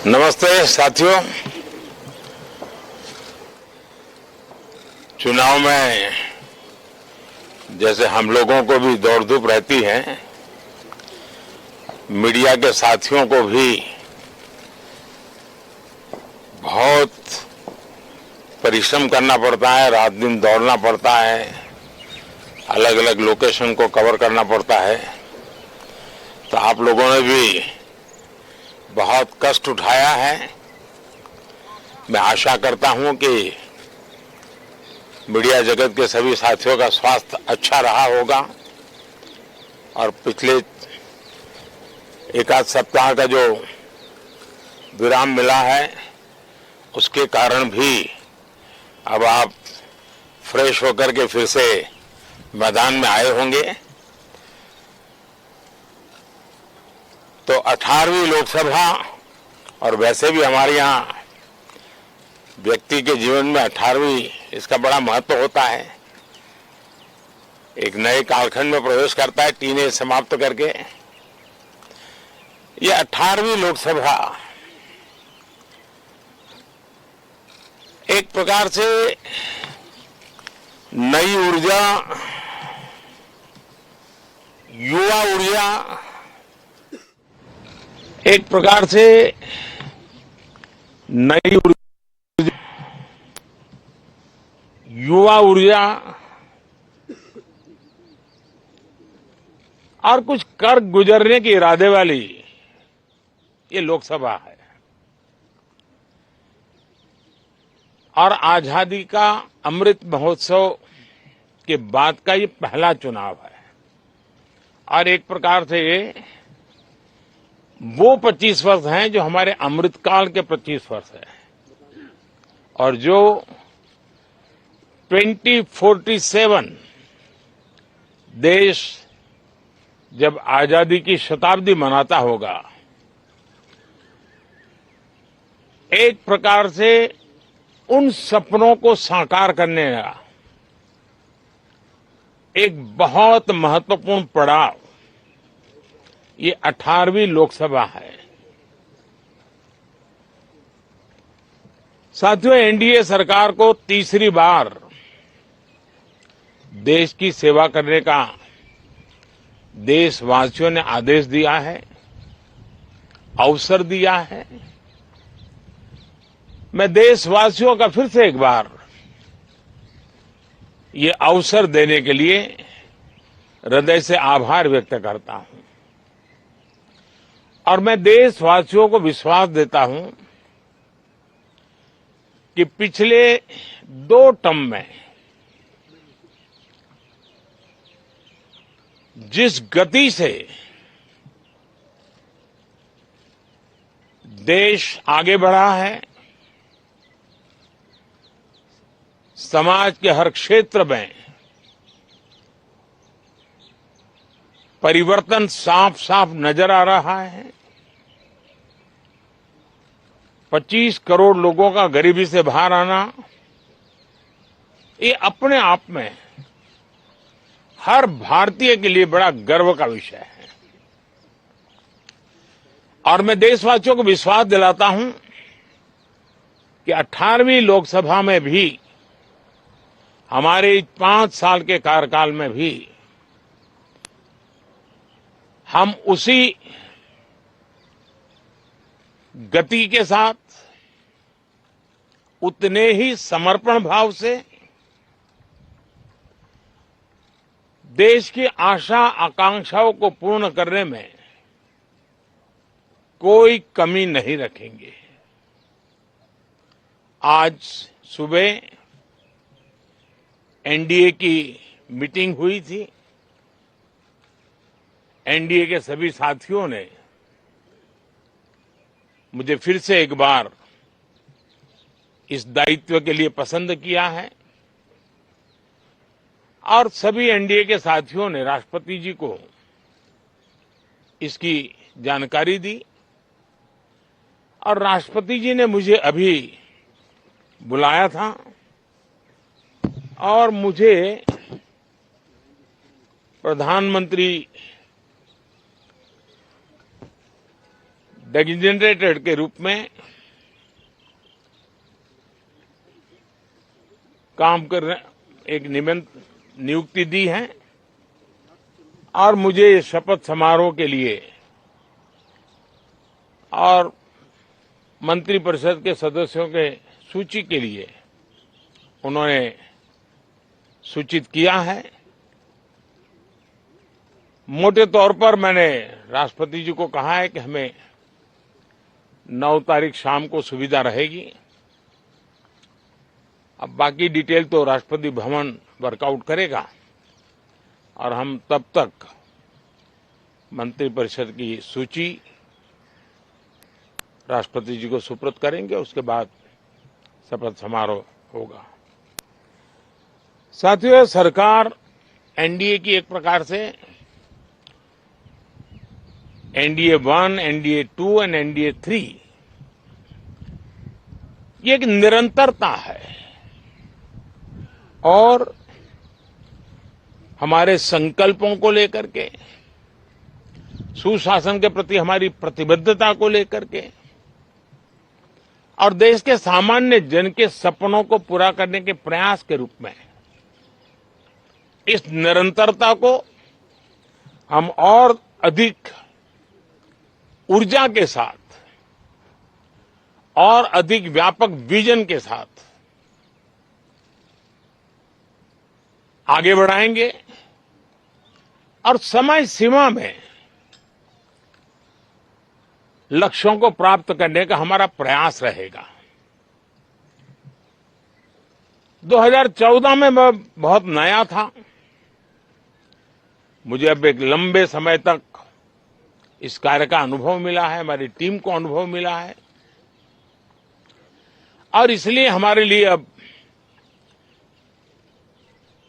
नमस्ते साथियों। चुनाव में जैसे हम लोगों को भी दौड़ धूप रहती है, मीडिया के साथियों को भी बहुत परिश्रम करना पड़ता है, रात दिन दौड़ना पड़ता है, अलग अलग लोकेशन को कवर करना पड़ता है। तो आप लोगों ने भी बहुत कष्ट उठाया है। मैं आशा करता हूं कि मीडिया जगत के सभी साथियों का स्वास्थ्य अच्छा रहा होगा और पिछले एक आध सप्ताह का जो विराम मिला है उसके कारण भी अब आप फ्रेश होकर के फिर से मैदान में आए होंगे। तो 18वीं लोकसभा, और वैसे भी हमारे यहाँ व्यक्ति के जीवन में 18वीं इसका बड़ा महत्व होता है। एक नए कालखंड में प्रवेश करता है टीनेज समाप्त करके। ये 18वीं लोकसभा एक प्रकार से नई ऊर्जा, युवा ऊर्जा, एक प्रकार से नई ऊर्जा, युवा ऊर्जा और कुछ कर गुजरने के इरादे वाली ये लोकसभा है। और आजादी का अमृत महोत्सव के बाद का ये पहला चुनाव है। और एक प्रकार से ये वो 25 वर्ष हैं जो हमारे अमृतकाल के 25 वर्ष है, और जो 2047 देश जब आजादी की शताब्दी मनाता होगा, एक प्रकार से उन सपनों को साकार करने का एक बहुत महत्वपूर्ण पड़ाव ये 18वीं लोकसभा है। साथियों, एनडीए सरकार को तीसरी बार देश की सेवा करने का देशवासियों ने आदेश दिया है, अवसर दिया है। मैं देशवासियों का फिर से एक बार ये अवसर देने के लिए हृदय से आभार व्यक्त करता हूं। और मैं देशवासियों को विश्वास देता हूं कि पिछले 2 टर्म में जिस गति से देश आगे बढ़ा है, समाज के हर क्षेत्र में परिवर्तन साफ साफ नजर आ रहा है। 25 करोड़ लोगों का गरीबी से बाहर आना, ये अपने आप में हर भारतीय के लिए बड़ा गर्व का विषय है। और मैं देशवासियों को विश्वास दिलाता हूं कि 18वीं लोकसभा में भी, हमारे 5 साल के कार्यकाल में भी, हम उसी गति के साथ, उतने ही समर्पण भाव से देश की आशा आकांक्षाओं को पूर्ण करने में कोई कमी नहीं रखेंगे। आज सुबह एनडीए की मीटिंग हुई थी। एनडीए के सभी साथियों ने मुझे फिर से एक बार इस दायित्व के लिए पसंद किया है, और सभी एनडीए के साथियों ने राष्ट्रपति जी को इसकी जानकारी दी। और राष्ट्रपति जी ने मुझे अभी बुलाया था और मुझे प्रधानमंत्री डेजिग्नेटेड के रूप में काम कर एक नियुक्ति दी है और मुझे शपथ समारोह के लिए और मंत्रिपरिषद के सदस्यों के सूची के लिए उन्होंने सूचित किया है। मोटे तौर पर मैंने राष्ट्रपति जी को कहा है कि हमें 9 तारीख शाम को सुविधा रहेगी। अब बाकी डिटेल तो राष्ट्रपति भवन वर्कआउट करेगा और हम तब तक मंत्रिपरिषद की सूची राष्ट्रपति जी को सुपुर्द करेंगे। उसके बाद शपथ समारोह होगा। साथियों, सरकार एनडीए की एक प्रकार से एनडीए 1, एनडीए 2 और एनडीए 3 ये एक निरंतरता है और हमारे संकल्पों को लेकर के, सुशासन के प्रति हमारी प्रतिबद्धता को लेकर के और देश के सामान्य जन के सपनों को पूरा करने के प्रयास के रूप में इस निरंतरता को हम और अधिक ऊर्जा के साथ और अधिक व्यापक विजन के साथ आगे बढ़ाएंगे और समय सीमा में लक्ष्यों को प्राप्त करने का हमारा प्रयास रहेगा। 2014 में मैं बहुत नया था। मुझे अब एक लंबे समय तक इस कार्य का अनुभव मिला है, हमारी टीम को अनुभव मिला है और इसलिए हमारे लिए अब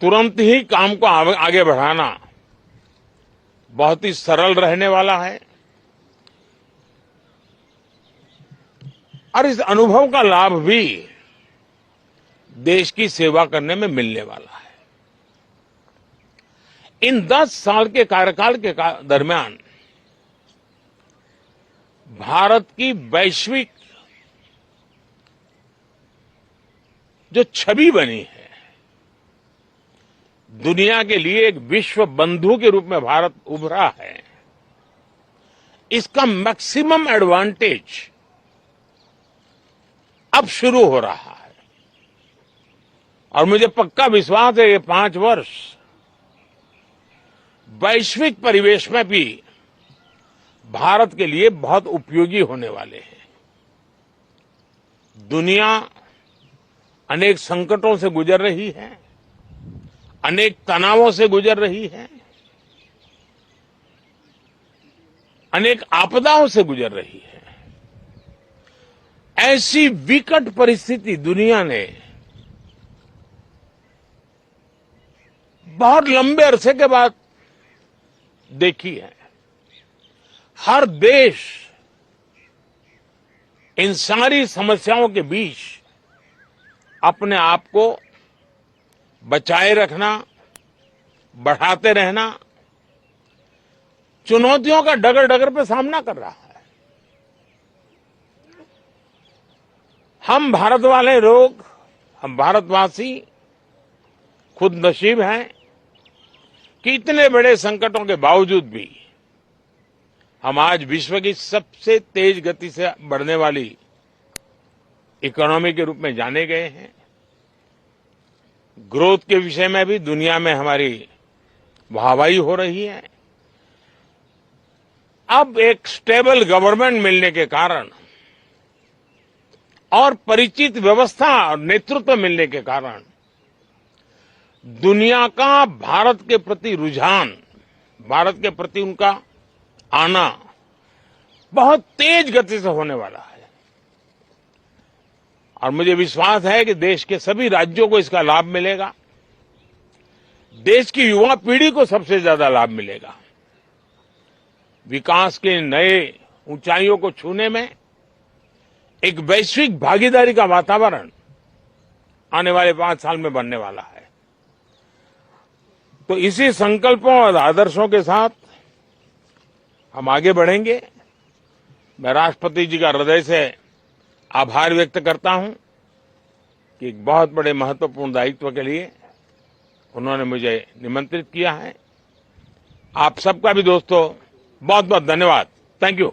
तुरंत ही काम को आगे बढ़ाना बहुत ही सरल रहने वाला है और इस अनुभव का लाभ भी देश की सेवा करने में मिलने वाला है। इन 10 साल के कार्यकाल के दरमियान भारत की वैश्विक जो छवि बनी है, दुनिया के लिए एक विश्व बंधु के रूप में भारत उभरा है, इसका मैक्सिमम एडवांटेज अब शुरू हो रहा है और मुझे पक्का विश्वास है ये 5 वर्ष वैश्विक परिवेश में भी भारत के लिए बहुत उपयोगी होने वाले हैं। दुनिया अनेक संकटों से गुजर रही है, अनेक तनावों से गुजर रही है, अनेक आपदाओं से गुजर रही है। ऐसी विकट परिस्थिति दुनिया ने बहुत लंबे अरसे के बाद देखी है। हर देश इन सारी समस्याओं के बीच अपने आप को बचाए रखना, बढ़ाते रहना, चुनौतियों का डगर डगर पे सामना कर रहा है। हम भारत वाले लोग, हम भारतवासी खुद नसीब हैं कि इतने बड़े संकटों के बावजूद भी हम आज विश्व की सबसे तेज गति से बढ़ने वाली इकोनॉमी के रूप में जाने गए हैं। ग्रोथ के विषय में भी दुनिया में हमारी वाहवाही हो रही है। अब एक स्टेबल गवर्नमेंट मिलने के कारण और परिचित व्यवस्था और नेतृत्व मिलने के कारण दुनिया का भारत के प्रति रुझान, भारत के प्रति उनका आना बहुत तेज गति से होने वाला है और मुझे विश्वास है कि देश के सभी राज्यों को इसका लाभ मिलेगा। देश की युवा पीढ़ी को सबसे ज्यादा लाभ मिलेगा। विकास के नए ऊंचाइयों को छूने में एक वैश्विक भागीदारी का वातावरण आने वाले 5 साल में बनने वाला है। तो इसी संकल्पों और आदर्शों के साथ हम आगे बढ़ेंगे। मैं राष्ट्रपति जी का हृदय से आभार व्यक्त करता हूं कि एक बहुत बड़े महत्वपूर्ण दायित्व के लिए उन्होंने मुझे निमंत्रित किया है। आप सबका भी दोस्तों बहुत बहुत धन्यवाद। Thank you.